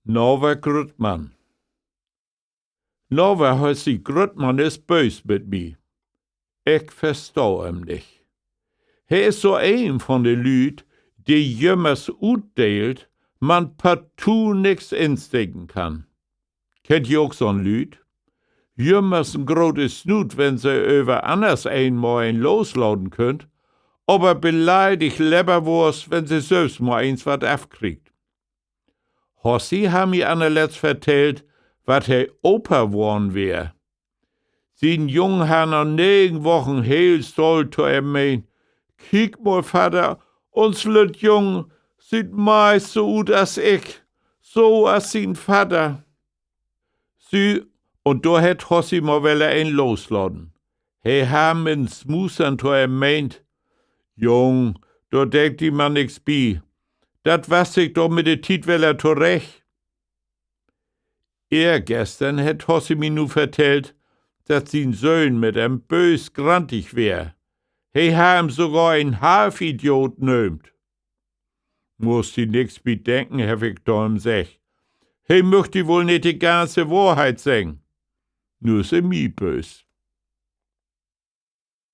Norbert Grüttmann. Norbert heißt sie, Grüttmann ist bös mit mir. Ich versteh ihm nicht. Er ist so ein von den Lüd, die jümmers utdeelt, man partout nix instecken kann. Kennt ihr auch so'n Lüd? Jümmers ein grotes Snut, wenn sie über anders einmal losladen könnt, aber beleidigt Leberwurst, wenn sie selbst mal eins wat afkriegt. Hossi ha mir anerletzt vertellt, wat he Opa worn wär. Sin Jungen ha noch 9 Wochen heel stolz zu ihm mein. Kiek mal, Vater, uns lüt Jung sieht meist so ut as ich, so as sin Vater. Und do het Hossi mal welle ein losladen. He ha min Smusern zu ihm meint. Jung, do denkt die man nix bi. Dat was ich doch mit de Tietweller zurecht. Gestern het Hossi mi nu vertellt, dat sin Söhn mit em bös grantig wär. He ha ihm sogar ein Halfidiot nömt. Muss die nix bedenken, hab ich da ihm sech. He möcht die wohl nicht die ganze Wahrheit sagen. Nur se mi bös.